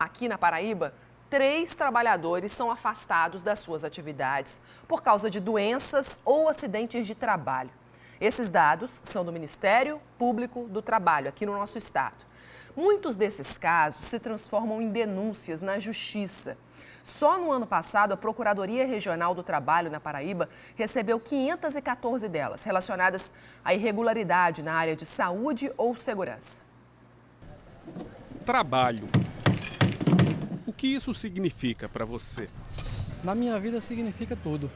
Aqui na Paraíba, 3 trabalhadores são afastados das suas atividades por causa de doenças ou acidentes de trabalho. Esses dados são do Ministério Público do Trabalho, aqui no nosso estado. Muitos desses casos se transformam em denúncias na Justiça. Só no ano passado, a Procuradoria Regional do Trabalho na Paraíba recebeu 514 delas, relacionadas à irregularidade na área de saúde ou segurança. Trabalho. O que isso significa para você? Na minha vida significa tudo,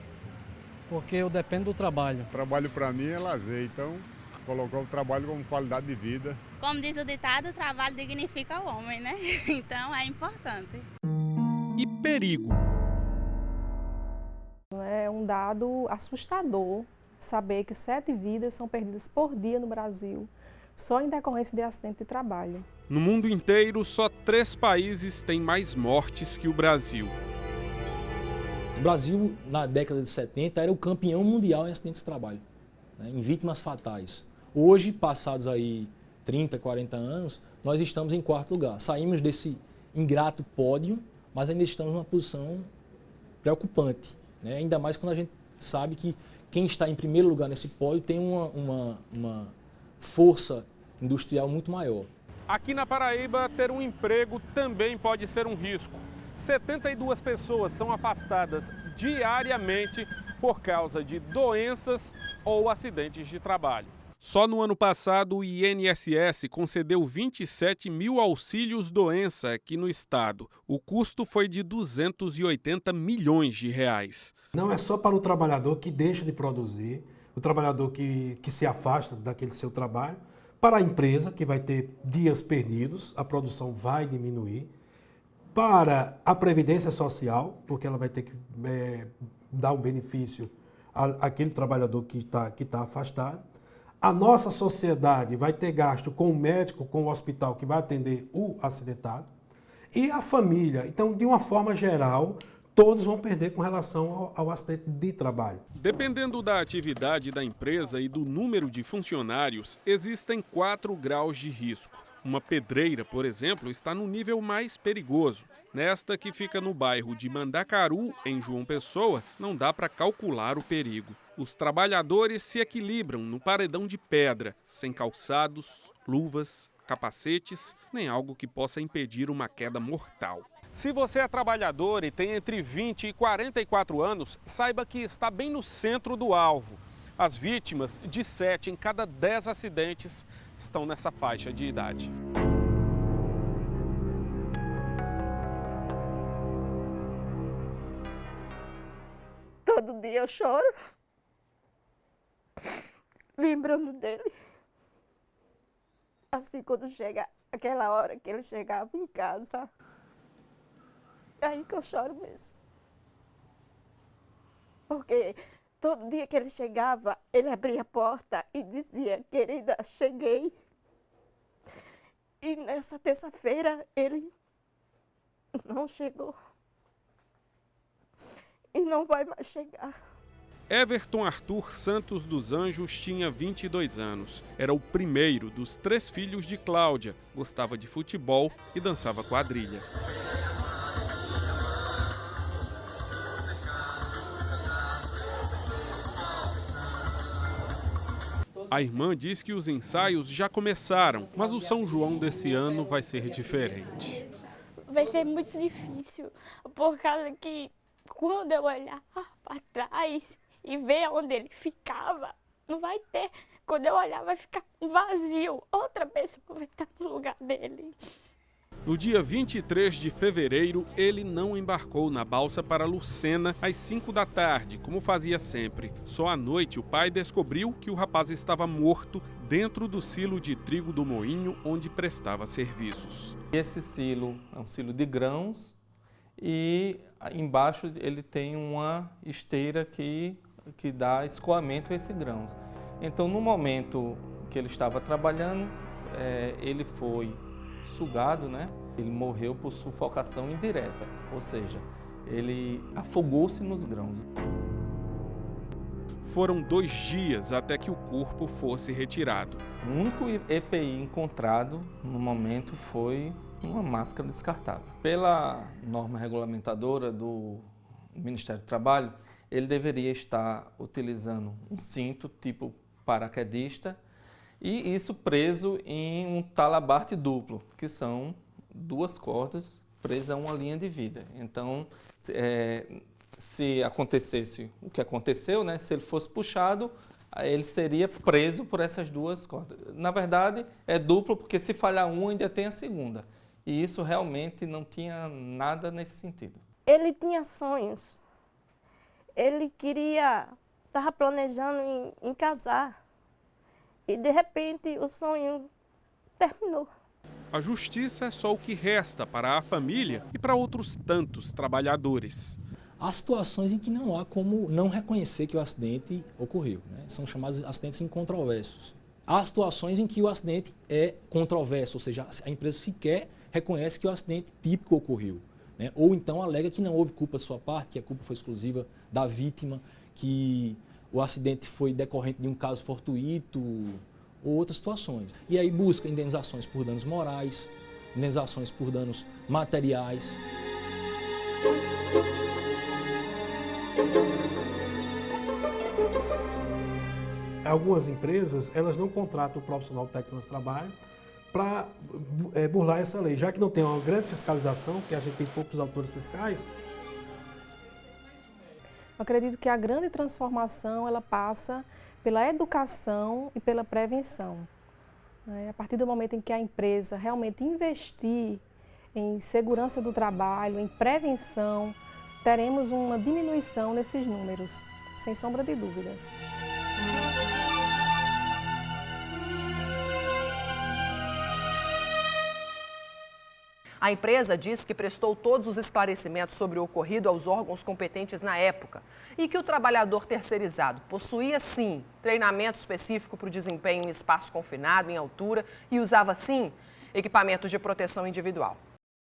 porque eu dependo do trabalho. Trabalho para mim é lazer, então colocar o trabalho como qualidade de vida. Como diz o ditado, o trabalho dignifica o homem, né? Então é importante. E perigo? É um dado assustador saber que 7 vidas são perdidas por dia no Brasil, só em decorrência de acidente de trabalho. No mundo inteiro, só 3 países têm mais mortes que o Brasil. O Brasil, na década de 70, era o campeão mundial em acidentes de trabalho, né, em vítimas fatais. Hoje, passados aí 30, 40 anos, nós estamos em 4º lugar. Saímos desse ingrato pódio, mas ainda estamos numa posição preocupante, né? Ainda mais quando a gente sabe que quem está em primeiro lugar nesse pódio tem uma força industrial muito maior. Aqui na Paraíba, ter um emprego também pode ser um risco. 72 pessoas são afastadas diariamente por causa de doenças ou acidentes de trabalho. Só no ano passado, o INSS concedeu 27 mil auxílios-doença aqui no estado. O custo foi de 280 milhões de reais. Não é só para o trabalhador que deixa de produzir, o trabalhador que se afasta daquele seu trabalho, para a empresa, que vai ter dias perdidos, a produção vai diminuir, para a Previdência Social, porque ela vai ter que dar um benefício àquele trabalhador que está afastado. A nossa sociedade vai ter gasto com o médico, com o hospital que vai atender o acidentado. E a família. Então, de uma forma geral, todos vão perder com relação ao acidente de trabalho. Dependendo da atividade da empresa e do número de funcionários, existem 4 graus de risco. Uma pedreira, por exemplo, está no nível mais perigoso. Nesta, que fica no bairro de Mandacaru, em João Pessoa, não dá para calcular o perigo. Os trabalhadores se equilibram no paredão de pedra, sem calçados, luvas, capacetes, nem algo que possa impedir uma queda mortal. Se você é trabalhador e tem entre 20 e 44 anos, saiba que está bem no centro do alvo. As vítimas, de 7 em cada 10 acidentes, estão nessa faixa de idade. Todo dia eu choro, lembrando dele. Assim, quando chega aquela hora que ele chegava em casa, é aí que eu choro mesmo. Porque todo dia que ele chegava, ele abria a porta e dizia: querida, cheguei. E nessa terça-feira ele não chegou. E não vai mais chegar. Everton Arthur Santos dos Anjos tinha 22 anos. Era o primeiro dos 3 filhos de Cláudia. Gostava de futebol e dançava quadrilha. A irmã diz que os ensaios já começaram, mas o São João desse ano vai ser diferente. Vai ser muito difícil, por causa que quando eu olhar para trás e ver onde ele ficava, não vai ter. Quando eu olhar, vai ficar vazio. Outra pessoa vai estar no lugar dele. No dia 23 de fevereiro, ele não embarcou na balsa para Lucena às 5 da tarde, como fazia sempre. Só à noite, o pai descobriu que o rapaz estava morto dentro do silo de trigo do moinho onde prestava serviços. Esse silo é um silo de grãos e embaixo ele tem uma esteira que dá escoamento a esses grãos. Então, no momento que ele estava trabalhando, ele foi sugado, né? Ele morreu por sufocação indireta, ou seja, ele afogou-se nos grãos. Foram 2 dias até que o corpo fosse retirado. O único EPI encontrado no momento foi uma máscara descartável. Pela norma regulamentadora do Ministério do Trabalho, ele deveria estar utilizando um cinto tipo paraquedista e isso preso em um talabarte duplo, que são 2 cordas presas a uma linha de vida. Então, se acontecesse o que aconteceu, né, se ele fosse puxado, ele seria preso por essas 2 cordas. Na verdade, é duplo porque se falhar uma, ainda tem a segunda. E isso realmente não tinha nada nesse sentido. Ele tinha sonhos. Ele estava planejando em casar. E, de repente, o sonho terminou. A justiça é só o que resta para a família e para outros tantos trabalhadores. Há situações em que não há como não reconhecer que o acidente ocorreu, né? São chamados acidentes incontroversos. Há situações em que o acidente é controverso, ou seja, a empresa sequer reconhece que o acidente típico ocorreu, né? Ou então alega que não houve culpa da sua parte, que a culpa foi exclusiva da vítima, que o acidente foi decorrente de um caso fortuito ou outras situações. E aí busca indenizações por danos morais, indenizações por danos materiais. Algumas empresas, elas não contratam o profissional técnico de trabalho para burlar essa lei, já que não tem uma grande fiscalização, que a gente tem poucos autores fiscais. Eu acredito que a grande transformação ela passa pela educação e pela prevenção. A partir do momento em que a empresa realmente investir em segurança do trabalho, em prevenção, teremos uma diminuição nesses números, sem sombra de dúvidas. A empresa diz que prestou todos os esclarecimentos sobre o ocorrido aos órgãos competentes na época e que o trabalhador terceirizado possuía, sim, treinamento específico para o desempenho em espaço confinado, em altura, e usava, sim, equipamentos de proteção individual.